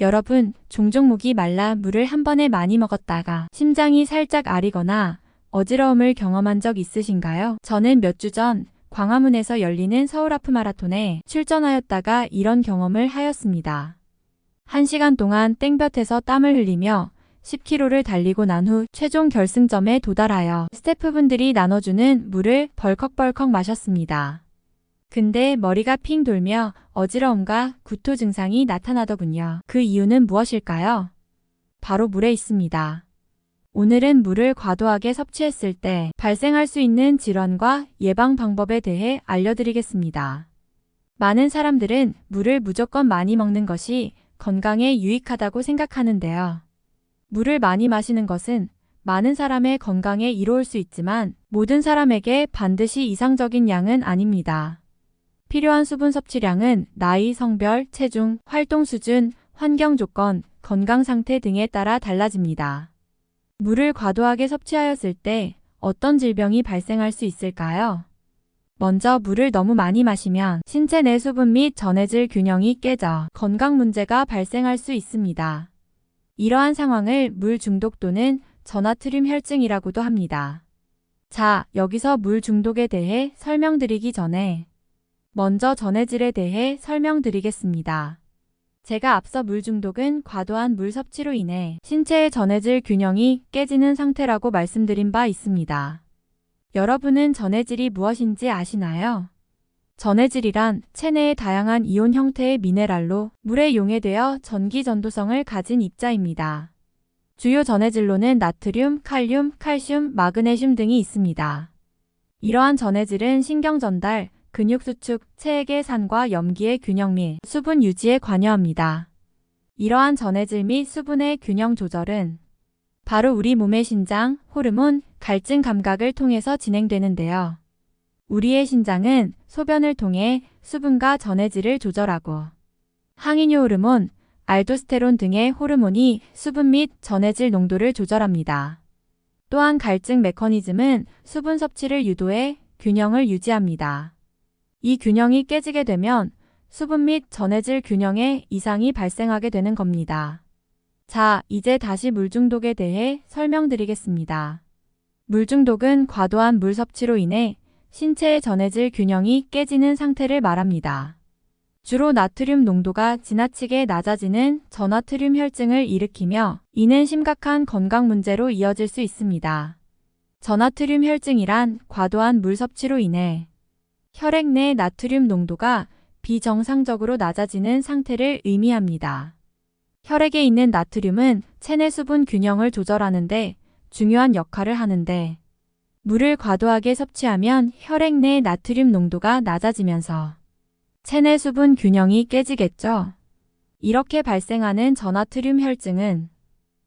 여러분, 종종 목이 말라 물을 한 번에 많이 먹었다가 심장이 살짝 아리거나 어지러움을 경험한 적 있으신가요? 저는 몇 주 전 광화문에서 열리는 서울 하프 마라톤에 출전하였다가 이런 경험을 하였습니다. 1시간 동안 땡볕에서 땀을 흘리며 10km를 달리고 난 후 최종 결승점에 도달하여 스태프분들이 나눠주는 물을 벌컥벌컥 마셨습니다. 근데 머리가 핑 돌며 어지러움과 구토 증상이 나타나더군요. 그 이유는 무엇일까요? 바로 물에 있습니다. 오늘은 물을 과도하게 섭취했을 때 발생할 수 있는 질환과 예방 방법에 대해 알려드리겠습니다. 많은 사람들은 물을 무조건 많이 먹는 것이 건강에 유익하다고 생각하는데요. 물을 많이 마시는 것은 많은 사람의 건강에 이로울 수 있지만 모든 사람에게 반드시 이상적인 양은 아닙니다. 필요한 수분 섭취량은 나이, 성별, 체중, 활동 수준, 환경 조건, 건강 상태 등에 따라 달라집니다. 물을 과도하게 섭취하였을 때 어떤 질병이 발생할 수 있을까요? 먼저 물을 너무 많이 마시면 신체 내 수분 및 전해질 균형이 깨져 건강 문제가 발생할 수 있습니다. 이러한 상황을 물 중독 또는 저나트륨 혈증이라고도 합니다. 자, 여기서 물 중독에 대해 설명드리기 전에 먼저 전해질에 대해 설명드리겠습니다. 제가 앞서 물 중독은 과도한 물 섭취로 인해 신체의 전해질 균형이 깨지는 상태라고 말씀드린 바 있습니다. 여러분은 전해질이 무엇인지 아시나요? 전해질이란 체내의 다양한 이온 형태의 미네랄로 물에 용해되어 전기 전도성을 가진 입자입니다. 주요 전해질로는 나트륨, 칼륨, 칼슘, 마그네슘 등이 있습니다. 이러한 전해질은 신경 전달, 근육 수축, 체액의 산과 염기의 균형 및 수분 유지에 관여합니다. 이러한 전해질 및 수분의 균형 조절은 바로 우리 몸의 신장, 호르몬, 갈증 감각을 통해서 진행되는데요. 우리의 신장은 소변을 통해 수분과 전해질을 조절하고 항인효 호르몬, 알도스테론 등의 호르몬이 수분 및 전해질 농도를 조절합니다. 또한 갈증 메커니즘은 수분 섭취를 유도해 균형을 유지합니다. 이 균형이 깨지게 되면 수분 및 전해질 균형에 이상이 발생하게 되는 겁니다. 자, 이제 다시 물 중독에 대해 설명드리겠습니다. 물 중독은 과도한 물 섭취로 인해 신체의 전해질 균형이 깨지는 상태를 말합니다. 주로 나트륨 농도가 지나치게 낮아지는 저나트륨 혈증을 일으키며 이는 심각한 건강 문제로 이어질 수 있습니다. 저나트륨 혈증이란 과도한 물 섭취로 인해 혈액 내 나트륨 농도가 비정상적으로 낮아지는 상태를 의미합니다. 혈액에 있는 나트륨은 체내 수분 균형을 조절하는 데 중요한 역할을 하는데 물을 과도하게 섭취하면 혈액 내 나트륨 농도가 낮아지면서 체내 수분 균형이 깨지겠죠. 이렇게 발생하는 저나트륨 혈증은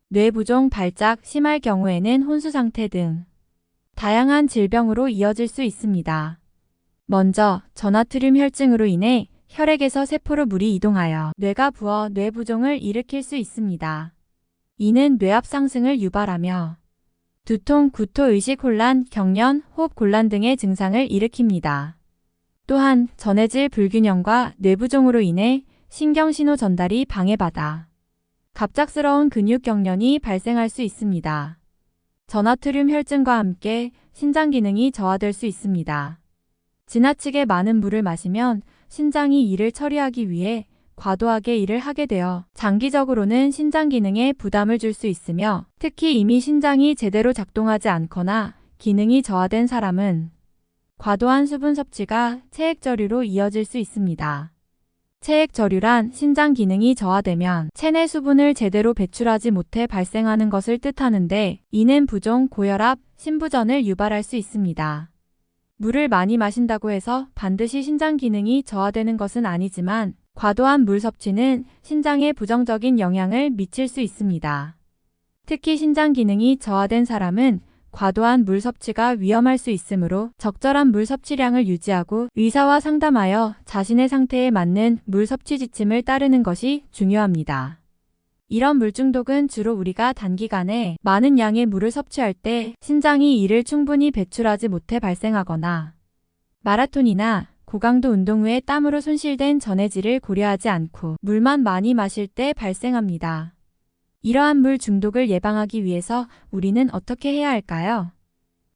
뇌부종, 발작, 심할 경우에는 혼수 상태 등 다양한 질병으로 이어질 수 있습니다. 먼저 저나트륨 혈증으로 인해 혈액에서 세포로 물이 이동하여 뇌가 부어 뇌부종을 일으킬 수 있습니다. 이는 뇌압 상승을 유발하며 두통, 구토, 의식 혼란, 경련, 호흡 곤란 등의 증상을 일으킵니다. 또한 전해질 불균형과 뇌부종으로 인해 신경신호 전달이 방해받아 갑작스러운 근육 경련이 발생할 수 있습니다. 저나트륨 혈증과 함께 신장 기능이 저하될 수 있습니다. 지나치게 많은 물을 마시면 신장이 이를 처리하기 위해 과도하게 일을 하게 되어 장기적으로는 신장 기능에 부담을 줄 수 있으며 특히 이미 신장이 제대로 작동하지 않거나 기능이 저하된 사람은 과도한 수분 섭취가 체액저류로 이어질 수 있습니다. 체액저류란 신장 기능이 저하되면 체내 수분을 제대로 배출하지 못해 발생하는 것을 뜻하는데 이는 부종, 고혈압, 심부전을 유발할 수 있습니다. 물을 많이 마신다고 해서 반드시 신장 기능이 저하되는 것은 아니지만 과도한 물 섭취는 신장에 부정적인 영향을 미칠 수 있습니다. 특히 신장 기능이 저하된 사람은 과도한 물 섭취가 위험할 수 있으므로 적절한 물 섭취량을 유지하고 의사와 상담하여 자신의 상태에 맞는 물 섭취 지침을 따르는 것이 중요합니다. 이런 물 중독은 주로 우리가 단기간에 많은 양의 물을 섭취할 때 신장이 이를 충분히 배출하지 못해 발생하거나 마라톤이나 고강도 운동 후에 땀으로 손실된 전해질을 고려하지 않고 물만 많이 마실 때 발생합니다. 이러한 물 중독을 예방하기 위해서 우리는 어떻게 해야 할까요?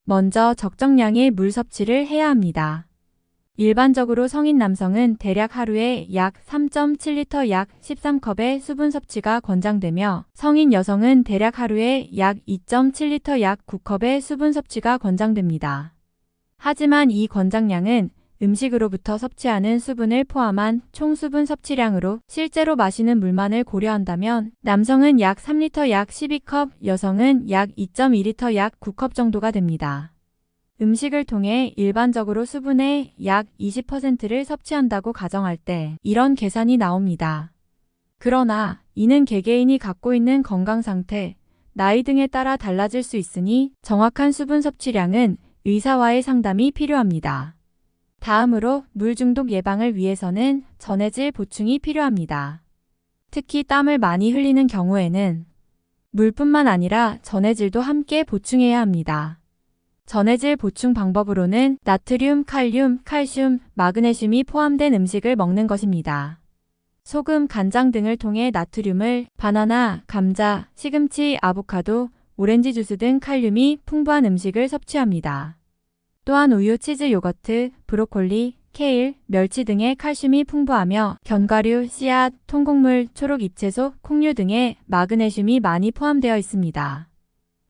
먼저 적정량의 물 섭취를 해야 합니다. 일반적으로 성인 남성은 대략 하루에 약 3.7리터 약 13컵의 수분 섭취가 권장되며 성인 여성은 대략 하루에 약 2.7리터 약 9컵의 수분 섭취가 권장됩니다. 하지만 이 권장량은 음식으로부터 섭취하는 수분을 포함한 총 수분 섭취량으로 실제로 마시는 물만을 고려한다면 남성은 약 3리터 약 12컵, 여성은 약 2.2리터 약 9컵 정도가 됩니다. 음식을 통해 일반적으로 수분의 약 20%를 섭취한다고 가정할 때 이런 계산이 나옵니다. 그러나 이는 개개인이 갖고 있는 건강 상태, 나이 등에 따라 달라질 수 있으니 정확한 수분 섭취량은 의사와의 상담이 필요합니다. 다음으로 물 중독 예방을 위해서는 전해질 보충이 필요합니다. 특히 땀을 많이 흘리는 경우에는 물뿐만 아니라 전해질도 함께 보충해야 합니다. 전해질 보충 방법으로는 나트륨, 칼륨, 칼슘, 마그네슘이 포함된 음식을 먹는 것입니다. 소금, 간장 등을 통해 나트륨을 바나나, 감자, 시금치, 아보카도, 오렌지 주스 등 칼륨이 풍부한 음식을 섭취합니다. 또한 우유, 치즈, 요거트, 브로콜리, 케일, 멸치 등의 칼슘이 풍부하며 견과류, 씨앗, 통곡물, 초록 잎채소, 콩류 등의 마그네슘이 많이 포함되어 있습니다.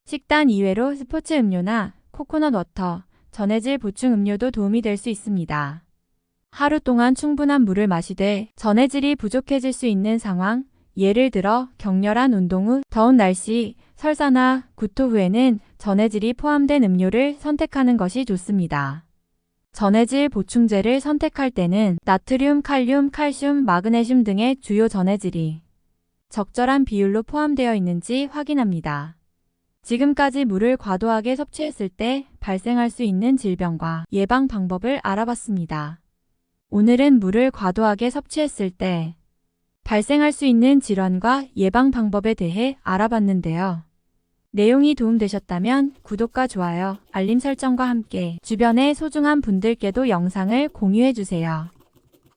식단 이외로 스포츠 음료나 코코넛 워터, 전해질 보충 음료도 도움이 될 수 있습니다. 하루 동안 충분한 물을 마시되 전해질이 부족해질 수 있는 상황, 예를 들어 격렬한 운동 후, 더운 날씨, 설사나 구토 후에는 전해질이 포함된 음료를 선택하는 것이 좋습니다. 전해질 보충제를 선택할 때는 나트륨, 칼륨, 칼슘, 마그네슘 등의 주요 전해질이 적절한 비율로 포함되어 있는지 확인합니다. 지금까지 물을 과도하게 섭취했을 때 발생할 수 있는 질병과 예방 방법을 알아봤습니다. 오늘은 물을 과도하게 섭취했을 때 발생할 수 있는 질환과 예방 방법에 대해 알아봤는데요. 내용이 도움되셨다면 구독과 좋아요, 알림 설정과 함께 주변의 소중한 분들께도 영상을 공유해주세요.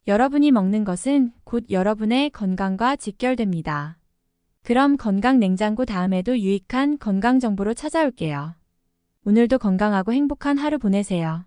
여러분이 먹는 것은 곧 여러분의 건강과 직결됩니다. 그럼 건강 냉장고 다음에도 유익한 건강 정보로 찾아올게요. 오늘도 건강하고 행복한 하루 보내세요.